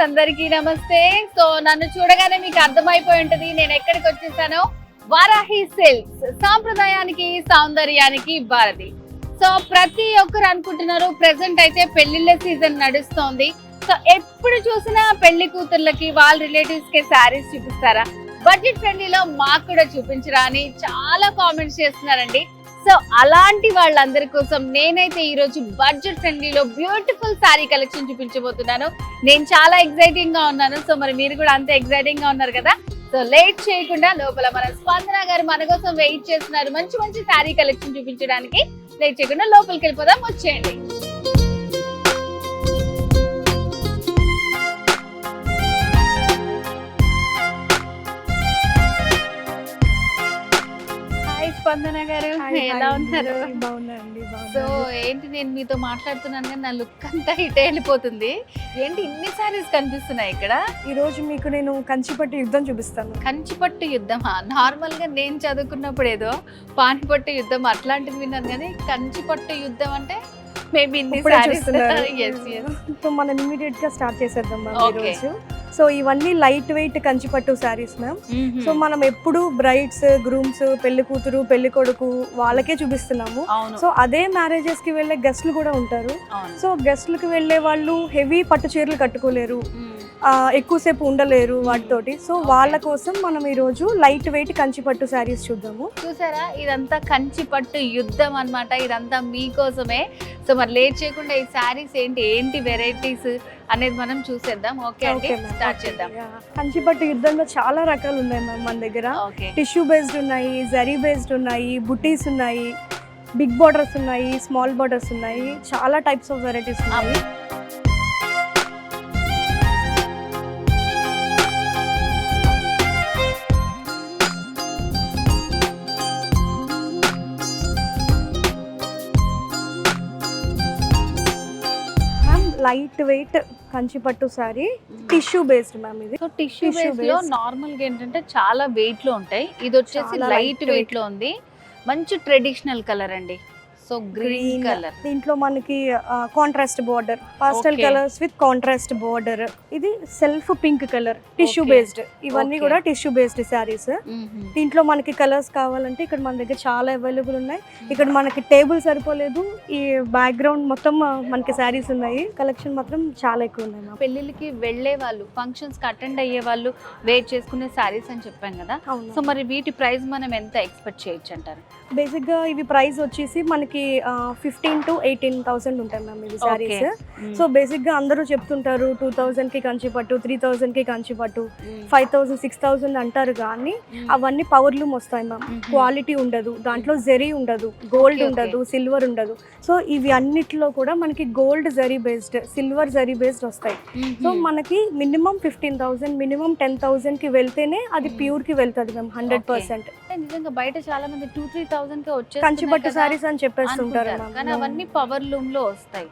అందరికీ నమస్తే. సో నన్ను చూడగానే మీకు అర్థమైపోయి ఉంటది నేను ఎక్కడికి వచ్చేసానో. వారాహి సిల్క్స్, సాంప్రదాయానికి సౌందర్యానికి భారతి. సో ప్రతి ఒక్కరు అనుకుంటున్నారు ప్రెసెంట్ అయితే పెళ్లిళ్ళ సీజన్ నడుస్తోంది. సో ఎప్పుడు చూసినా పెళ్లి కూతుర్లకి వాళ్ళ రిలేటివ్స్ కి శారీస్ చూపిస్తారా, బడ్జెట్ ఫ్రెండ్లీలో మాకు కూడా చూపించరా అని చాలా కామెంట్స్ చేస్తున్నారండి. సో అలాంటి వాళ్ళందరి కోసం నేనైతే ఈ రోజు బడ్జెట్ ఫ్రెండ్లీలో బ్యూటిఫుల్ శారీ కలెక్షన్ చూపించబోతున్నాను. నేను చాలా ఎక్సైటింగ్ గా ఉన్నాను. సో మరి మీరు కూడా అంతే ఎక్సైటింగ్ గా ఉన్నారు కదా. సో లేట్ చేయకుండా లోపల మన స్పందన గారు మన కోసం వెయిట్ చేస్తున్నారు మంచి మంచి శారీ కలెక్షన్ చూపించడానికి. లేట్ చేయకుండా లోపలికి వెళ్ళిపోదాం, వచ్చేయండి. స్పందన గారు ఎలా ఉన్నారు? సో ఏంటి, నేను మీతో మాట్లాడుతున్నాను కానీ నా లుక్ అంతా ఇటే వెళ్ళిపోతుంది. ఏంటి ఇన్ని సారీస్ కనిపిస్తున్నాయి ఇక్కడ? ఈ రోజు మీకు నేను కంచిపట్టు యుద్ధం చూపిస్తాను. కంచిపట్టు యుద్ధమా? నార్మల్ గా నేను చదువుకున్నప్పుడు ఏదో పానిపట్టు యుద్ధం అట్లాంటిది విన్నాను, కానీ కంచిపట్టు యుద్ధం అంటే మేబీ ఇన్ని సారీస్. సో మనం ఇమీడియట్ గా స్టార్ట్ చేసేద్దాం మ్యామ్ ఈ రోజు. సో ఇవన్నీ లైట్ వెయిట్ కంచిపట్టు శారీస్ మ్యామ్. సో మనం ఎప్పుడు బ్రైడ్స్, గ్రూమ్స్, పెళ్లి కూతురు, పెళ్లి కొడుకు వాళ్ళకే చూపిస్తున్నాము. సో అదే మ్యారేజెస్ కి వెళ్ళే గెస్ట్లు కూడా ఉంటారు. సో గెస్ట్లకి వెళ్ళే వాళ్ళు హెవీ పట్టు చీరలు కట్టుకోలేరు, ఎక్కువసేపు ఉండలేరు వాటితోటి. సో వాళ్ళ కోసం మనం ఈ రోజు లైట్ వెయిట్ కంచిపట్టు శారీస్ చూద్దాము. చూసారా, ఇదంతా కంచిపట్టు యుద్ధం అన్నమాట. ఇదంతా మీకోసమే. సో మరి లేట్ చేయకుండా ఈ శారీస్ ఏంటి వెరైటీస్ అనేది మనం చూసేద్దాం. ఓకే అండి, స్టార్ట్ చేద్దాం. కంచిపట్టు యుద్ధంలో చాలా రకాలు ఉన్నాయి మ్యామ్ మన దగ్గర. టిష్యూ బేస్డ్ ఉన్నాయి, జరీ బేస్డ్ ఉన్నాయి, బుటీస్ ఉన్నాయి, బిగ్ బార్డర్స్ ఉన్నాయి, స్మాల్ బార్డర్స్ ఉన్నాయి, చాలా టైప్స్ ఆఫ్ వెరైటీస్ ఉన్నాయి. లైట్ వెయిట్ కంచిపట్టు సారీ, టిష్యూ బేస్డ్ మ్యామ్ ఇది. సో టిష్యూ బేస్డ్ లో నార్మల్ గా ఏంటంటే చాలా వెయిట్ లో ఉంటాయి. ఇది వచ్చేసి లైట్ వెయిట్ లో ఉంది. మంచి ట్రెడిషనల్ కలర్ అండి. సో గ్రీన్ కలర్, దీంట్లో మనకి contrast border, pastel colours with contrast border. ఇది self pink colour, tissue based. ఇవన్నీ కూడా టిష్యూ బేస్డ్ శారీస్. దీంట్లో మనకి కలర్స్ కావాలంటే ఇక్కడ మన దగ్గర చాలా అవైలబుల్ ఉన్నాయి. ఇక్కడ మనకి టేబుల్ సరిపోలేదు, ఈ బ్యాక్గ్రౌండ్ మొత్తం మనకి శారీస్ ఉన్నాయి. కలెక్షన్ మాత్రం చాలా ఎక్కువ ఉన్నాయి. పెళ్లికి వెళ్లే వాళ్ళు, ఫంక్షన్స్ కి అటెండ్ అయ్యే వాళ్ళు వేర్ చేసుకునే శారీస్ అని చెప్పాం కదా. సో మరి వీటి ప్రైస్ మనం ఎంత ఎక్స్పెక్ట్ చేయొచ్చు అంటారు? బేసిక్ గా ఇవి ప్రైస్ వచ్చేసి మనకి 15,000 to 18,000 ఉంటాయి మ్యామ్ ఇవి శారీస్. సో బేసిక్ గా అందరూ చెప్తుంటారు 2,000 కి కంచిపట్టు, 3,000 కి కంచిపట్టు, 5,000, 6,000 అంటారు. కానీ అవన్నీ పవర్ లూమ్ వస్తాయి మ్యామ్. క్వాలిటీ ఉండదు, దాంట్లో జరీ ఉండదు, గోల్డ్ ఉండదు, సిల్వర్ ఉండదు. సో ఇవి అన్నిట్లో కూడా మనకి gold zari based, silver zari based వస్తాయి. సో మనకి మినిమం 15,000, మినిమం 10,000 కి వెళ్తేనే అది ప్యూర్ కి వెళ్తుంది మ్యామ్ 100%. నిజంగా బయట చాలా మంది 2-3,000 కి వచ్చే కంచిపట్టు సారీస్ అని చెప్పేస్తుంటారు, కానీ అవన్నీ పవర్ లూమ్ లో వస్తాయి.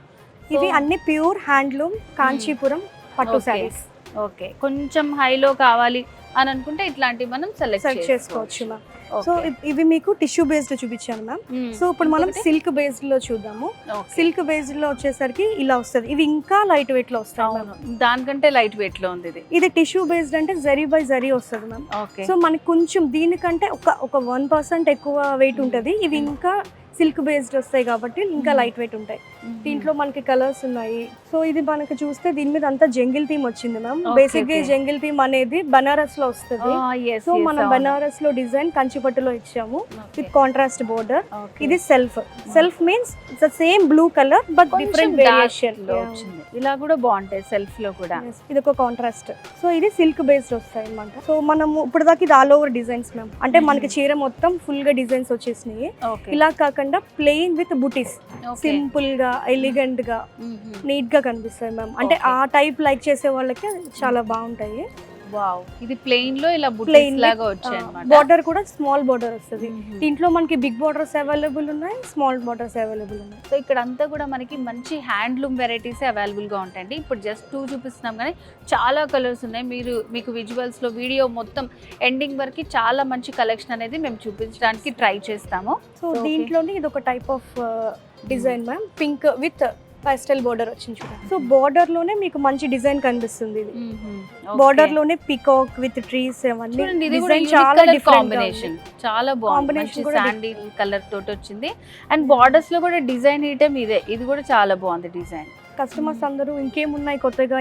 ఇవి అన్ని ప్యూర్ హ్యాండ్లూమ్ కాంచీపురం పట్టు సారీస్. ఓకే, కొంచెం హైలో కావాలి అని అనుకుంటే ఇట్లాంటివి మనం సెలెక్ట్ చేసుకోవచ్చు మ్యామ్. సో ఇవి మీకు టిష్యూ బేస్డ్ చూపించాను మ్యామ్. సో ఇప్పుడు మనం సిల్క్ బేస్డ్ లో చూద్దాము. సిల్క్ బేస్డ్ లో వచ్చేసరికి ఇలా వస్తుంది. ఇవి ఇంకా లైట్ వెయిట్ లో వస్తాయి. దానికంటే లైట్ వెయిట్ లో ఉంది ఇది టిష్యూ బేస్డ్ అంటే జరీ బై జరీ వస్తుంది మ్యామ్. సో మనకి కొంచెం దీనికంటే ఒక 1% ఎక్కువ వెయిట్ ఉంటుంది. ఇవి ఇంకా సిల్క్ బేస్డ్ వస్తాయి కాబట్టి ఇంకా లైట్ వెయిట్ ఉంటాయి. దీంట్లో మనకి కలర్స్ ఉన్నాయి. సో ఇది మనకి చూస్తే దీని మీద అంతా జంగిల్ థీమ్ వచ్చింది మ్యామ్. బేసిక్ గా జంగిల్ థీమ్ అనేది బనారస్ లో వస్తుంది. సో మనం బనారస్ లో డిజైన్ కంచిపట్టులో ఇచ్చాము విత్ కాంట్రాస్ట్ బోర్డర్. ఇది self means the same blue colour but different variation. ఇలా కూడా బాగుంటాయి సెల్ఫ్ లో కూడా. ఇది ఒక కాంట్రాస్ట్. సో ఇది సిల్క్ బేస్డ్ వస్తాయి అన్నమాట. సో మనము ఇప్పుడు దాకా ఇది ఆల్ ఓవర్ డిజైన్స్ మ్యామ్. అంటే మనకి చీర మొత్తం ఫుల్ గా డిజైన్స్ వచ్చేసినాయి. ఇలా కాకుండా ప్లెయిన్ విత్ బుటీస్, సింపుల్ గా ఎలిగెంట్ గా నీట్ గా కనిపిస్తాయి మ్యామ్. అంటే ఆ టైప్ లైక్ చేసే వాళ్ళకి చాలా బాగుంటాయి. వావ్, ఇది ప్లెయిన్ లో ఇలా బుటీస్ లాగా వచ్చాయి అన్నమాట. బోర్డర్ కూడా స్మాల్ బోర్డర్ వస్తుంది. దీంట్లో మనకి బిగ్ బోర్డర్స్ అవైలబుల్ ఉన్నాయి, స్మాల్ బోర్డర్స్ అవైలబుల్ ఉన్నాయి. సో ఇక్కడ అంతా కూడా మనకి మంచి హ్యాండ్లూమ్ వెరైటీస్ అవైలబుల్ గా ఉంటాయండి. ఇప్పుడు జస్ట్ 2 చూపిస్తున్నాం కానీ చాలా కలర్స్ ఉన్నాయి. మీకు విజువల్స్ లో వీడియో మొత్తం ఎండింగ్ వరకు చాలా మంచి కలెక్షన్ అనేది మేము చూపించడానికి ట్రై చేస్తాము. సో దీంట్లోనే ఇది ఒక type of design ma'am. Pink with pastel border వచ్చింది చూడండి. సో బోర్డర్ లోనే మీకు మంచి డిజైన్ కనిపిస్తుంది. ఇది బోర్డర్ లోనే పికాక్ విత్ ట్రీస్ అవన్నీ డిజైన్ చాలా డిఫరెంట్ కాంబినేషన్, చాలా బాగుంది. మంచి శాండిల్ కలర్ తోటి వచ్చింది అండ్ బార్డర్స్ లో కూడా డిజైన్ ఐటమ్ ఇదే, ఇది కూడా చాలా బాగుంది డిజైన్. కస్టమర్స్ అందరూ ఇంకేమున్నాయి కొత్తగా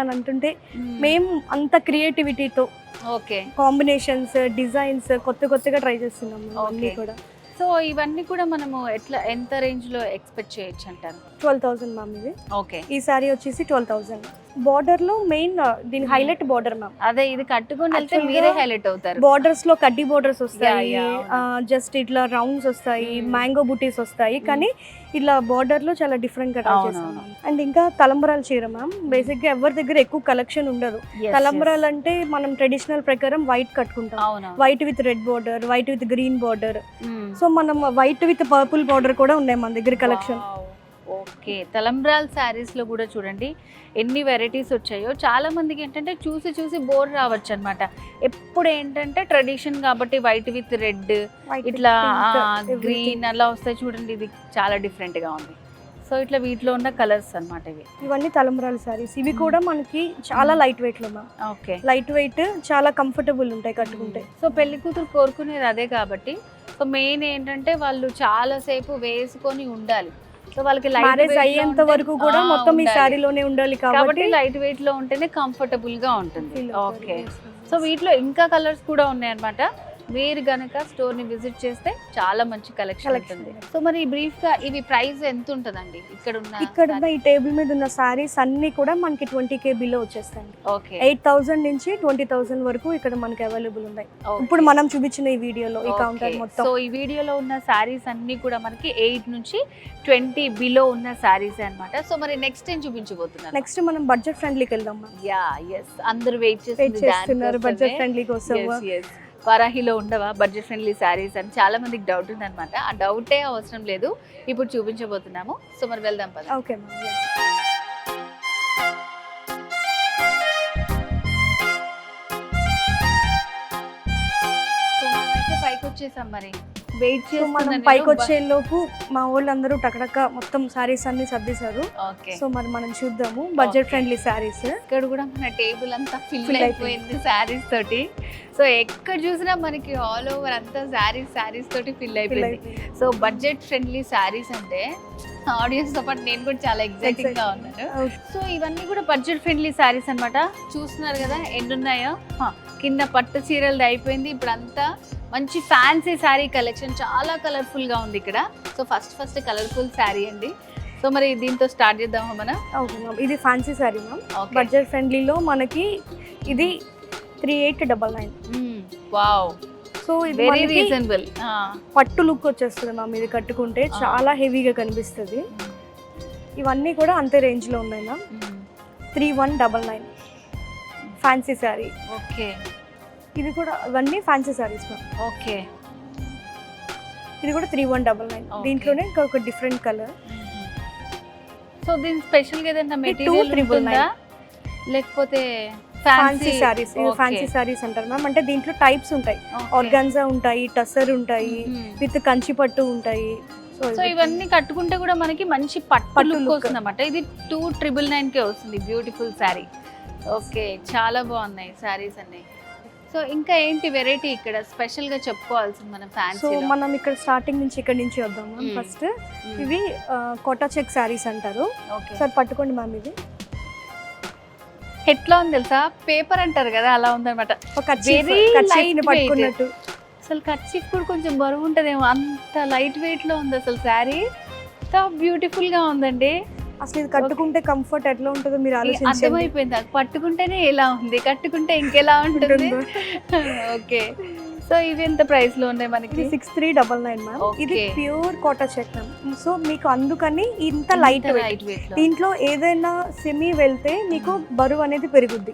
అని అంటుంటే మేము అంత క్రియేటివిటీతో ఓకే కాంబినేషన్స్ డిజైన్స్ కొత్తగా ట్రై చేస్తున్నాం అన్ని కూడా. సో ఇవన్నీ కూడా మనము ఎంత రేంజ్ లో ఎక్స్పెక్ట్ చేయొచ్చు అంటారు? 12,000 మ్యామ్ ఇది. ఓకే, ఈ సారీ వచ్చేసి 12,000. బార్డర్ లో మెయిన్ దీని హైలైట్ బార్డర్ మ్యామ్. అదే ఇది కట్టుకొని వెళ్తే మీరే హైలైట్ అవుతారు. బార్డర్స్ లో కడ్డీ బార్డర్స్ వస్తాయి, జస్ట్ ఇట్లా రౌండ్స్ వస్తాయి, మ్యాంగో బుటీస్ వస్తాయి, కానీ ఇలా బార్డర్ లో చాలా డిఫరెంట్ గా ట్రై చేస్తాం. అండ్ ఇంకా తలంబరాల చీర మ్యామ్, బేసిక్ గా ఎవరి దగ్గర ఎక్కువ కలెక్షన్ ఉండదు. తలంబరాలు అంటే మనం ట్రెడిషనల్ ప్రకారం వైట్ కట్టుకుంటాం, white with red border, white with green border. So మనం వైట్ విత్ పర్పుల్ బార్డర్ కూడా ఉన్నాయి మన దగ్గర కలెక్షన్. ఓకే, తలంబ్రాల్ శారీస్ లో కూడా చూడండి ఎన్ని వెరైటీస్ వచ్చాయో. చాలా మందికి ఏంటంటే చూసి బోర్ రావచ్చు అనమాట. ఎప్పుడు ఏంటంటే ట్రెడిషన్ కాబట్టి వైట్ విత్ రెడ్, ఇట్లా గ్రీన్ అలా వస్తాయి చూడండి. ఇది చాలా డిఫరెంట్ గా ఉంది. సో ఇట్లా వీటిలో ఉన్న కలర్స్ అన్నమాట ఇవన్నీ తలంబ్రాల శారీస్. ఇవి కూడా మనకి చాలా లైట్ వెయిట్ లో మ్యామ్. ఓకే, లైట్ వెయిట్ చాలా కంఫర్టబుల్ ఉంటాయి కట్టుకుంటే. సో పెళ్లి కూతురు కోరుకునేది అదే కాబట్టి సో మెయిన్ ఏంటంటే వాళ్ళు చాలా సేపు వేసుకొని ఉండాలి. సో వాళ్ళకి మ్యారేజ్ అయ్యేంత వరకు కూడా మొత్తం ఈ శారీలోనే ఉండాలి కాబట్టి లైట్ వెయిట్ లో ఉంటేనే కంఫర్టబుల్ గా ఉంటుంది. ఓకే, సో వీటిలో ఇంకా కలర్స్ కూడా ఉన్నాయి అన్నమాట. మీరు గనక స్టోర్ ని విజిట్ చేస్తే చాలా మంచి కలెక్షన్ ఉంటుంది. సో మరి బ్రీఫ్ గా ఇవి ప్రైస్ ఎంత ఉంటదండి? ఇక్కడ ఉన్న ఈ టేబుల్ మీద ఉన్న సారీస్ అన్ని కూడా మనకి 20K బిలో వచ్చేస్తాయి. ఓకే, 8,000 నుంచి 20,000 వరకు ఇక్కడ మనకి అవైలబుల్ ఉన్నాయి. ఇప్పుడు మనం చూపించిన ఈ వీడియోలో ఈ కౌంటర్ మొత్తం. సో ఈ వీడియోలో ఉన్న సారీస్ అన్ని కూడా మనకి 8 నుంచి 20 బిలో ఉన్న సారీస్ అన్నమాట. సో మరి నెక్స్ట్ ఏం చూపించబోతున్నారు? నెక్స్ట్ మనం బడ్జెట్ ఫ్రెండ్లీకి వెళ్దాం. అందరూ వెయిట్ చేస్తున్నారు బడ్జెట్ ఫ్రెండ్లీ కోసం. వారాహిలో ఉండవా బడ్జెట్ ఫ్రెండ్లీ శారీస్ అని చాలా మందికి డౌట్ ఉందన్నమాట. ఆ డౌటే అవసరం లేదు, ఇప్పుడు చూపించబోతున్నాము. సో మరి వెళ్దాం పద. ఓకే, పైకి వచ్చేసాం. మరి వెయిట్ మనం పైకి వచ్చే లోపు మా వాళ్ళందరూ టకటక మొత్తం సారీస్ అన్ని సర్దేశారు. సో మరి మనం చూద్దాము బడ్జెట్ ఫ్రెండ్లీ సారీస్. ఇక్కడ కూడా మన టేబుల్ అంతా ఫిల్ అయిపోయింది సారీస్ తోటి. సో ఎక్కడ చూసినా మనకి ఆల్ ఓవర్ అంతా సారీస్ తోటి ఫిల్ అయిపోయింది. సో బడ్జెట్ ఫ్రెండ్లీ సారీస్ అంటే ఆడియన్స్ తో పాటు నేను కూడా చాలా ఎక్సైటింగ్ గా ఉన్నాను. సో ఇవన్నీ కూడా బడ్జెట్ ఫ్రెండ్లీ సారీస్ అన్నమాట. చూస్తున్నారు కదా ఎన్ని ఉన్నాయో. కింద పట్టు చీరలది అయిపోయింది, ఇప్పుడు అంతా మంచి ఫ్యాన్సీ శారీ కలెక్షన్ చాలా కలర్ఫుల్ గా ఉంది ఇక్కడ. సో ఫస్ట్ కలర్ఫుల్ శారీ అండి. సో మరి దీంతో స్టార్ట్ చేద్దామా మనం? ఇది ఫ్యాన్సీ శారీ మ్యామ్, బడ్జెట్ ఫ్రెండ్లీలో మనకి ఇది 3899. వావ్, సో ఇది వెరీ రీజనబుల్. పట్టు లుక్ వచ్చేస్తుంది మ్యామ్. ఇది కట్టుకుంటే చాలా హెవీగా కనిపిస్తుంది. ఇవన్నీ కూడా అంతే రేంజ్ లో ఉన్నాయి మ్యామ్. 3199 ఫ్యాన్సీ శారీ. ఓకే, ఇది కూడా ఇవన్నీ ఫ్యాన్సీ సారీస్ మ్యామ్. ఓకే, ఇది కూడా 3199. దీంట్లోనే ఒక డిఫరెంట్ కలర్. సో దీని స్పెషల్ గా ఏదైనా మెటీరియల్ ఉంటుందా లేకపోతే ఫ్యాన్సీ సారీస్? ఫ్యాన్సీ సారీస్ అంటారు మ్యామ్. అంటే దీంట్లో టైప్స్ ఉంటాయి, ఆర్గాన్జా ఉంటాయి, టస్సర్ ఉంటాయి, విత్ కంచి పట్టు ఉంటాయి. సో ఇవన్నీ కట్టుకుంటే కూడా మనకి మంచి పట్టు లుక్ వస్తుంది అన్నమాట. ఇది 299 కే వస్తుంది. బ్యూటిఫుల్ శారీ. ఓకే, చాలా బాగున్నాయి శారీస్ అన్ని. సో ఇంకా ఏంటి వెరైటీ ఇక్కడ స్పెషల్ గా చెప్పుకోవాల్సింది మనం ఫ్యాన్సీ? సో మనం ఇక్కడ స్టార్టింగ్ నుంచి ఇక్కడ నుంచి వద్దాం మ్యామ్. ఫస్ట్ ఇవి కోటా చెక్ శారీస్ అంటారు. సార్ పట్టుకోండి మ్యామ్. ఇది ఎట్లా ఉంది తెలుసా, పేపర్ అంటారు కదా అలా ఉందన్నమాట. పట్టుకున్నట్టు. అసలు కర్చీఫ్ కూడా కొంచెం బరువు ఉంటదేమో, అంత లైట్ వెయిట్ లో ఉంది అసలు శారీ. బ్యూటిఫుల్ గా ఉందండి. అసలు ఇది కట్టుకుంటే కంఫర్ట్ ఎట్లా ఉంటుందో మీరు ఆలోచించండి. అర్థమైపోయింది, పట్టుకుంటేనే ఎలా ఉంది, కట్టుకుంటే ఇంకెలా ఉంటుంది. ఓకే, సో ఇవి ఎంత ప్రైస్ లో ఉన్నాయి మనకి? 6399 మ్యామ్. ఇది pure quota check ma'am. So మీకు అందుకని ఇంత లైట్ వెయిట్. దీంట్లో ఏదైనా సెమీ వెళ్తే మీకు బరువు అనేది పెరుగుద్ది,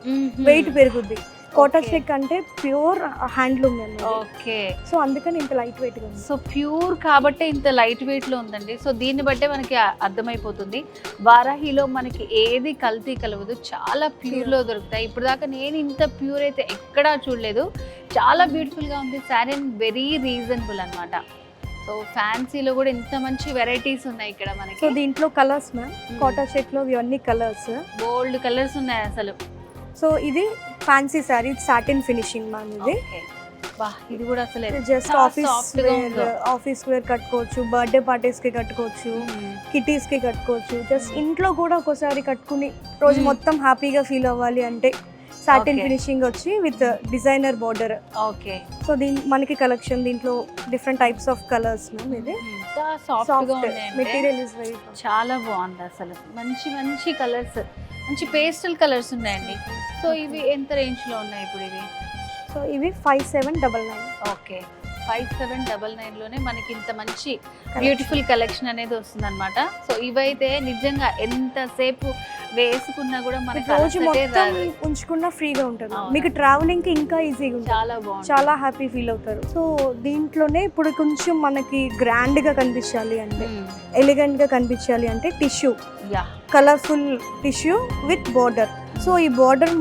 వెయిట్ పెరుగుద్ది. కోటా చెక్ అంటే ప్యూర్ హ్యాండ్లూమ్ అండి. ఓకే, సో అందుకని ఇంత లైట్ వెయిట్ గా ఉంది. సో ప్యూర్ కాబట్టి ఇంత లైట్ వెయిట్ లో ఉందండి. సో దీన్ని బట్టే మనకి అర్థమైపోతుంది వారాహిలో మనకి ఏది కల్తీ కలవదు, చాలా ప్యూర్ లో దొరుకుతాయి. ఇప్పుడు దాకా నేను ఇంత ప్యూర్ అయితే ఎక్కడా చూడలేదు. చాలా బ్యూటిఫుల్ గా ఉంది శారీ అండ్ వెరీ రీజనబుల్ అన్నమాట. సో ఫ్యాన్సీలో కూడా ఇంత మంచి వెరైటీస్ ఉన్నాయి ఇక్కడ సో మనకి. దీంట్లో కలర్స్ మ్యామ్, కాటా చెట్లో ఇవన్నీ కలర్స్. బోల్డ్ కలర్స్ ఉన్నాయి అసలు. సో ఇది fancy sari, satin finishing ma'am. ఇది Okay. బా ఇది కూడా అసలు జస్ట్ చాలా ఆఫీస్ soft గా ఉందో. వేర్, ఆఫీస్ వేర్ కట్టుకోవచ్చు, బర్త్డే పార్టీస్ కి కట్టుకోవచ్చు, కిటీస్ కి కట్టుకోవచ్చు. జస్ట్ ఇంట్లో కూడా ఒకసారి కట్టుకుని రోజు మొత్తం హ్యాపీగా ఫీల్ అవ్వాలి అంటే సాటిన్ Okay. ఫినిషింగ్ వచ్చి with designer border. Okay. So మనకి కలెక్షన్ దీంట్లో different types of colours ma'am. ఇది ఎంత సాఫ్ట్ గా సాఫ్ట్ ఉన్నాయంటే మెటీరియల్ ఇస్ వెరీ చాలా బాగుంది అసలు. మంచి మంచి కలర్స్, మంచి పేస్టల్ కలర్స్ ఉన్నాయండి. సో ఇవి ఎంత రేంజ్ లో ఉన్నాయి ఇప్పుడు ఇవి? సో ఇవి 5799. ఓకే, 5799 లోనే మనకి ఇంత మంచి బ్యూటిఫుల్ కలెక్షన్ అనేది వస్తుంది అనమాట. సో ఇవైతే నిజంగా ఎంతసేపు వేసుకున్నా కూడా మనకి రోజు అలసటే మొత్తం రాదు. ఉంచుకున్న ఫ్రీగా ఉంటుంది. అవును. మీకు ట్రావెలింగ్ కి ఇంకా ఈజీగా ఉంటుంది, చాలా బాగుంది. చాలా హ్యాపీ ఫీల్ అవుతారు. సో దీంట్లోనే ఇప్పుడు కొంచెం మనకి గ్రాండ్ గా కనిపించాలి అంటే, ఎలిగెంట్ గా కనిపించాలి అంటే tissue, yeah colourful tissue with border. So ఈ బార్డర్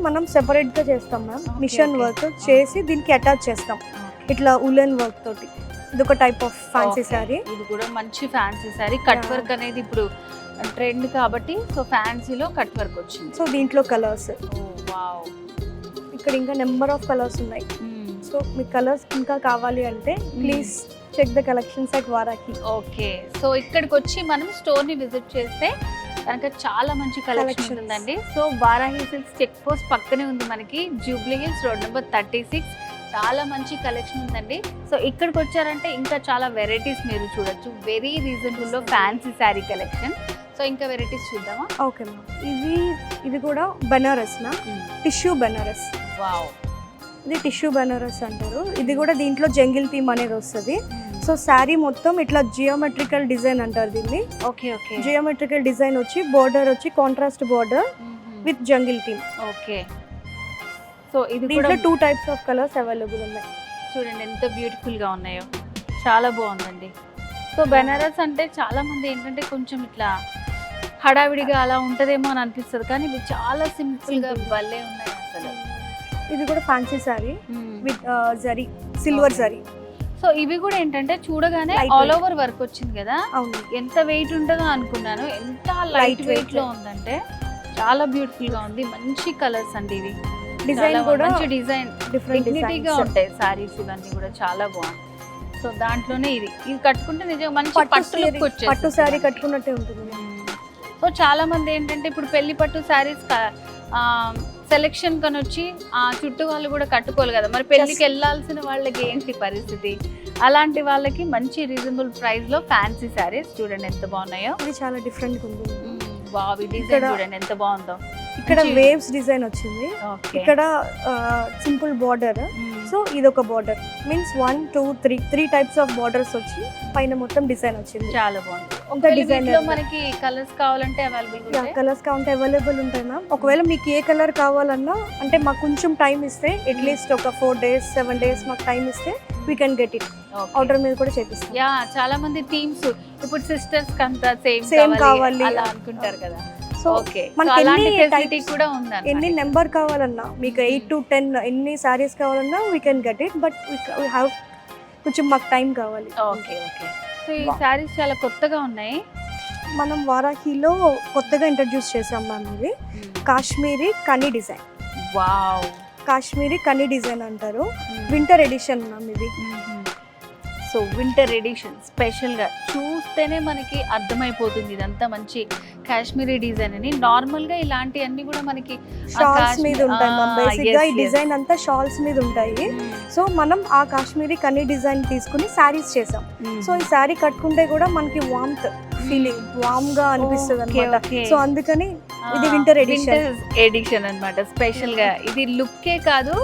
మనం సెపరేట్ గా చేస్తాం ma'am. Okay, machine okay. Work చేసి దీనికి అటాచ్ చేస్తాం ఇట్లా ఉలెన్ వర్క్ తోటి. ఇది ఒక టైప్ ఆఫ్ ఫ్యాన్సీ శారీ. ఇది కూడా మంచి fancy sari. Cut Yeah. Work అనేది ఇప్పుడు ట్రెండ్ కాబట్టి సో ఫ్యాన్సీలో కట్ వర్క్ వచ్చింది. సో దీంట్లో కలర్స్ వావ్, ఇక్కడ ఇంకా నెంబర్ ఆఫ్ కలర్స్ ఉన్నాయి. సో మీకు కలర్స్ ఇంకా కావాలి అంటే please check the collections at Varahi. Okay. So ఇక్కడికి వచ్చి మనం స్టోర్ ని విజిట్ చేస్తే కనుక చాలా మంచి కలెక్షన్ Collections. ఉందండి. So Varahi silks check post పక్కనే ఉంది మనకి, జూబ్లీ హిల్స్ రోడ్ నెంబర్ 36. చాలా మంచి కలెక్షన్ ఉందండి. సో ఇక్కడికి వచ్చారంటే ఇంకా చాలా వెరైటీస్ మీరు చూడొచ్చు. వెరీ రీజనబుల్ లో ఫ్యాన్సీ శారీ కలెక్షన్. సో ఇంకా వెరైటీస్ చూద్దామా? Okay ma'am. ఇది కూడా Banaras ma'am, tissue Banaras. Wow, ఇది టిష్యూ బనారస్ అంటారు. ఇది కూడా దీంట్లో జంగిల్ థీమ్ అనేది వస్తుంది. సో శారీ మొత్తం ఇట్లా జియోమెట్రికల్ డిజైన్ అంటారు దీన్ని. Okay okay. జియోమెట్రికల్ డిజైన్ వచ్చి బార్డర్ వచ్చి contrast border with jungle theme. Okay. So ఇది కూడా దీంట్లో 2 టైప్స్ ఆఫ్ కలర్స్ అవైలబుల్ ఉన్నాయి. చూడండి ఎంత బ్యూటిఫుల్ గా ఉన్నాయో, చాలా బాగుందండి. సో బెనారస్ అంటే చాలా మంది ఏంటంటే కొంచెం ఇట్లా హడావిడిగా అలా ఉంటదేమో అని అనిపిస్తుంది, కానీ ఇవి చాలా సింపుల్ గా భలే ఉన్నాయి అసలు. ఇది కూడా fancy sari with zari, silver zari. So ఇవి కూడా ఏంటంటే చూడగానే Light all weight. Over work వచ్చింది కదా, అవును. ఎంత వెయిట్ ఉంటుందో అనుకున్నాను. ఎంత లైట్ వెయిట్ లో ఉందంటే చాలా బ్యూటిఫుల్ గా ఉంది. మంచి కలర్స్ అండి ఇవి. డిజైన్ కూడా మంచి డిజైన్, డిఫరెంట్ డిగ్నిటీగా ఉంటాయి సారీస్ ఇవన్నీ కూడా చాలా బాగుంది. సో దాంట్లోనే ఇది కట్టుకుంటే నిజంగా మంచి పట్టు లుక్ వచ్చేస్తుంది. పట్టు శారీ కట్టుకున్నట్టే ఉంటుంది. సో చాలా మంది ఏంటంటే ఇప్పుడు పెళ్లి పట్టు శారీస్ సెలెక్షన్ కని వచ్చి ఆ చుట్టూ వాళ్ళు కూడా కట్టుకోవాలి కదా, మరి పెళ్లికి వెళ్ళాల్సిన వాళ్ళకి ఏంటి పరిస్థితి? అలాంటి వాళ్ళకి మంచి రీజనబుల్ ప్రైస్ లో ఫ్యాన్సీ శారీస్ చూడండి ఎంత బాగున్నాయో. ఇది చాలా డిఫరెంట్ గా ఉంది. వావ్, ఈ డిజైన్ చూడండి ఎంత బాగుందో. ఇక్కడ వేవ్స్ డిజైన్ వచ్చింది. ఓకే. ఇక్కడ సింపుల్ బార్డర్. సో ఇది ఒక border means 1 2 3 types of borders వచ్చి పైన మొత్తం డిజైన్ వచ్చింది. చాలా బాగుంది. ఒక డిజైన్ లో మనకి కలర్స్ కావాలంటే అవైలబుల్ కలర్స్ కావాలంటే అవైలబుల్ ఉంటాయి మ్యామ్. ఒకవేళ మీకు ఏ కలర్ కావాలన్నా అంటే మాకు కొంచెం టైం ఇస్తే, అట్లీస్ట్ ఒక 4 days 7 days మాకు టైం ఇస్తే we can get it. Order మీద కూడా చేపిస్తాం. యా, చాలా మంది థీమ్స్ ఇప్పుడు సిస్టర్స్ కంతా Same సేమ్ కావాలి అలా అనుకుంటారు కదా. సో ఓకే, మనకి అలాంటి ఎన్ని ఫెసిలిటీ types, కూడా ఉంది. ఎన్ని నెంబర్ కావాలన్నా మీకు 8 to 10 ఎన్ని సారీస్ కావాలన్నా we can get it. But we have కొంచెం మాకు టైం కావాలి. Okay okay. సో ఈ సారీస్ చాలా కొత్తగా ఉన్నాయి. మనం వారాహిలో కొత్తగా ఇంట్రడ్యూస్ చేసాం మ్యామ్. ఇది Kashmiri Kani design. Wow, Kashmiri Kani design అంటారు. వింటర్ ఎడిషన్ మ్యామ్ ఇది. సో వింటర్ ఎడిషన్ స్పెషల్ గా చూస్తేనే మనకి అర్థమైపోతుంది ఇదంతా మంచి కాశ్మీరీ డిజైన్ అని. నార్మల్ గా ఇలాంటివన్నీ కూడా మనకి షాల్స్ మీద ఉంటాయి మ్యామ్. బేసిక్ గా ఈ డిజైన్ అంతా షాల్స్ మీద ఉంటాయి. సో మనం ఆ కాశ్మీరీ కనీ డిజైన్ తీసుకుని శారీస్ చేసాం. సో ఈ శారీ కట్టుకుంటే కూడా మనకి వామ్త్ ఫీలింగ్, వామ్ గా అనిపిస్తుంది అన్నమాట. సో అందుకని ఇది వింటర్ ఎడిషన్ అన్నమాట. స్పెషల్ గా ఇది లుక్కే కాదు,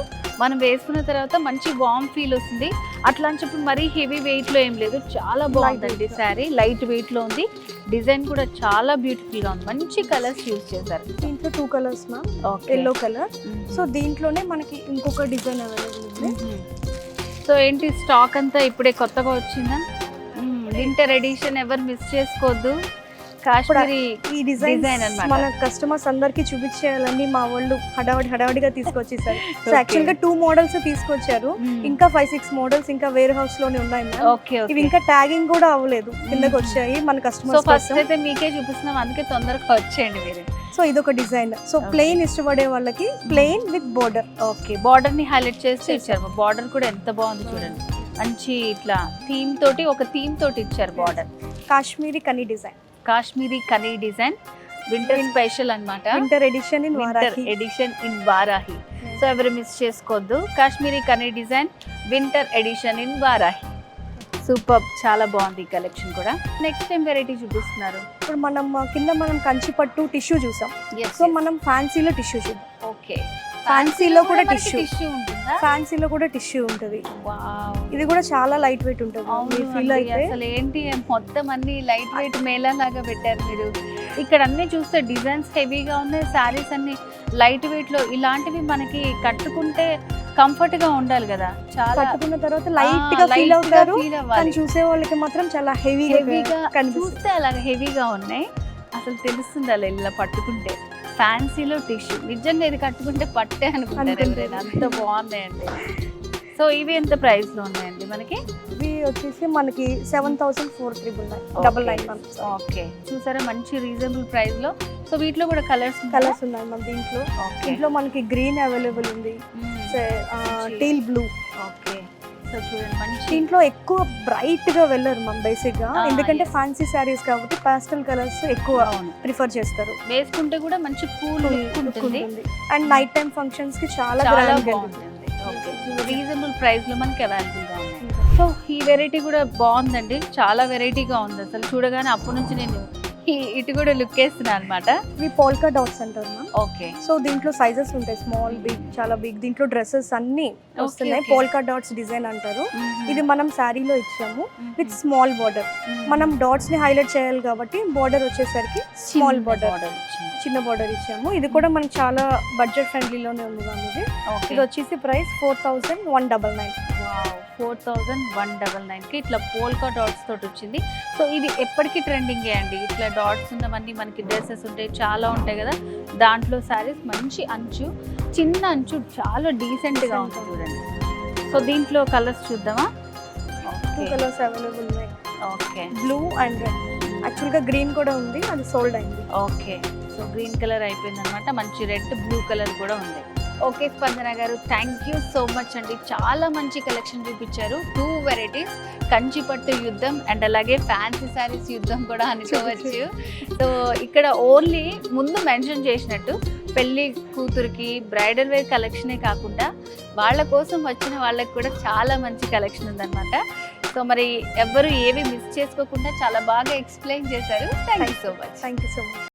మనం వేసుకున్న తర్వాత మంచి వామ్ ఫీల్ వస్తుంది. అట్లా అని చెప్పి మరీ హెవీ వెయిట్ లో ఏం లేదు, చాలా బాగుందండి శారీ. లైట్ వెయిట్ లో ఉంది, డిజైన్ కూడా చాలా బ్యూటిఫుల్ గా ఉంది. మంచి కలర్స్ యూజ్ చేశారు. దీంట్లో 2 colours ma'am. Yellow colour. So దీంట్లోనే మనకి ఇంకొక డిజైన్ అవైలబుల్ ఉంది. సో ఏంటి స్టాక్ అంతా ఇప్పుడే కొత్తగా వచ్చిందా? వింటర్ ఎడిషన్ ఎవరు మిస్ చేసుకోవద్దు. కాశ్మీరీ ఈ డిజైన్ Design అన్నమాట. మన కస్టమర్స్ అందరికి చూపించేయాలని మా వాళ్ళు హడావడిగా తీసుకొచ్చేసారు. So Okay. యాక్చువల్ గా 2 మోడల్స్ తీసుకొచ్చారు. ఇంకా 5-6 మోడల్స్ ఇంకా వేర్ హౌస్ లోనే ఉన్నాయి మ్యామ్. ఓకే ఇవి ఇంకా ట్యాగింగ్ కూడా అవ్వలేదు, కిందకి వచ్చాయి మన సో కస్టమర్స్ ఫస్ట్ కోసం. అయితే మీకే చూపిస్తున్నాం, అందుకే తొందరగా వచ్చేయండి మీరు. సో ఇదొక డిజైన్. సో ప్లెయిన్ ఇష్టపడే వాళ్ళకి plain with border. Okay, border ని హైలైట్ చేసి ఇచ్చారు. బార్డర్ కూడా ఎంత బాగుంది చూడండి, మంచి ఇట్లా థీమ్ తోటి, ఒక థీమ్ తోటి ఇచ్చారు border. Kashmiri Kani design, Kashmiri Kani design, winter special అన్నమాట. Winter edition in winter Varahi. Edition in Varahi. So ఎవరు మిస్ చేసుకోవద్దు, Kashmiri Kani design winter edition in Varahi. Super, చాలా బాగుంది ఈ కలెక్షన్ కూడా. నెక్స్ట్ టైం వెరైటీ చూపిస్తున్నారు. ఇప్పుడు మనం కంచి పట్టు టిష్యూ చూసాం. సో మనం ఫ్యాన్సీలో టిష్యూ చూద్దాం. ఓకే, ఫ్యాన్సీలో కూడా టిష్యూ, టిష్యూ ఉంటుందా? ఫ్యాన్సీలో కూడా టిష్యూ ఉంటుంది. వావ్, ఇది కూడా చాలా లైట్ వెయిట్ ఉంటుంది. మీరు ఫీల్ అవును, అయితే అసలు ఏంటి మొత్తం అన్ని లైట్ వెయిట్ మేళా లాగా పెట్టారు మీరు. ఇక్కడ అన్ని చూస్తే డిజైన్స్ హెవీగా ఉన్నాయి, శారీస్ అన్ని లైట్ వెయిట్ లో. ఇలాంటివి మనకి కట్టుకుంటే కంఫర్ట్ గా ఉండాలి కదా, చాలా కట్టుకున్న తర్వాత లైట్ గా ఫీల్ అవుతారు. ఫీల్ కానీ అవ్వాలి. చూసే వాళ్ళకి మాత్రం చాలా హెవీగా హెవీగా కనిపిస్తుంది. చూస్తే అలాగే హెవీగా ఉన్నాయి, అసలు తెలుస్తుంది అలా ఇలా పట్టుకుంటే. ఫ్యాన్సీలో టిష్యూ, నిజంగా ఇది కట్టుకుంటే పట్టే అనుకుంటారు ఎవరైనా, అంత బాగున్నాయండి. సో ఇవి ఎంత ప్రైస్ లో ఉన్నాయండి మనకి? ఇవి వచ్చేసి మనకి 7,499. ఓకే, చూసారా మంచి రీజనబుల్ ప్రైస్ లో. సో వీటిలో కూడా కలర్స్ కలర్స్ ఉన్నాయి మన దీంట్లో. ఓకే, దీంట్లో మనకి గ్రీన్ అవైలబుల్ ఉంది, మంచి. Teal blue. ఓకే, సో చూడండి మంచి. దీంట్లో ఎక్కువ బ్రైట్ గా వెళ్ళరు మనం బేసిక్ గా, ఎందుకంటే ఫ్యాన్సీ శారీస్ కాబట్టి పాస్టల్ కలర్స్ ఎక్కువ అవును, ప్రిఫర్ చేస్తారు. వేసుకుంటే కూడా మంచి కూల్ లుక్ ఉంటుంది. అండ్ నైట్ టైం ఫంక్షన్స్ కి చాలా చాలా గ్రాండ్ గా బాగుంటుంది. ఓకే, రీజనబుల్ ప్రైస్ లో మనకి అవైలబుల్ గా ఉన్నాయి. సో ఈ వెరైటీ కూడా బాగుందండి, చాలా వెరైటీగా ఉంది అసలు. చూడగానే అప్పటి నుంచి నేను ఇటు కూడా లుక్ వేస్తున్నాను అనమాట. ఇవి పోల్కా డాట్స్ అంటారు మ్యామ్. ఓకే, సో దీంట్లో సైజెస్ ఉంటాయి, స్మాల్, బిగ్, చాలా బిగ్. దీంట్లో డ్రెస్సెస్ అన్ని వస్తున్నాయి. okay. పోల్కా డాట్స్ డిజైన్ అంటారు. ఇది మనం శారీలో ఇచ్చాము విత్ స్మాల్ బార్డర్. మనం డాట్స్ ని హైలైట్ చేయాలి కాబట్టి బార్డర్ వచ్చేసరికి స్మాల్ బార్డర్, చిన్న బార్డర్ ఇచ్చాము. ఇది కూడా మనకి చాలా బడ్జెట్ ఫ్రెండ్లీలోనే ఉంది మ్యామ్. ఇది వచ్చేసి ప్రైస్ 4,199. 4,199 కి ఇట్లా పోల్కా డాట్స్ తోటి వచ్చింది. సో ఇది ఎప్పటికీ ట్రెండింగ్ అండి, ఇట్లా డాట్స్ ఉన్నవన్నీ. మనకి డ్రెస్సెస్ ఉంటాయి, చాలా ఉంటాయి కదా, దాంట్లో శారీస్ మంచి అంచు, చిన్న అంచు, చాలా డీసెంట్ గా ఉంది చూడండి. సో దీంట్లో కలర్స్ చూద్దామా? 2 కలర్స్ అవైలబుల్ ఉన్నాయి, okay, blue and red. Actual గా గ్రీన్ కూడా ఉంది, అది సోల్డ్ అయింది. ఓకే, సో గ్రీన్ కలర్ అయిపోయింది అనమాట, మంచి రెడ్ బ్లూ కలర్ కూడా ఉంది. ఓకే స్పందన గారు, థ్యాంక్ యూ సో మచ్ అండి, చాలా మంచి కలెక్షన్ చూపించారు. 2 వెరైటీస్, కంచిపట్టు యుద్ధం అండ్ అలాగే ఫ్యాన్సీ శారీస్ యుద్ధం కూడా అనుకోవచ్చు. సో ఇక్కడ ఓన్లీ ముందు మెన్షన్ చేసినట్టు పెళ్లి కూతురికి బ్రైడల్ వేర్ కలెక్షనే కాకుండా వాళ్ళ కోసం వచ్చిన వాళ్ళకి కూడా చాలా మంచి కలెక్షన్ ఉందన్నమాట. సో మరి ఎవ్వరు ఏవి మిస్ చేసుకోకుండా చాలా బాగా ఎక్స్ప్లెయిన్ చేశారు. Thank you so much. Thank you so much.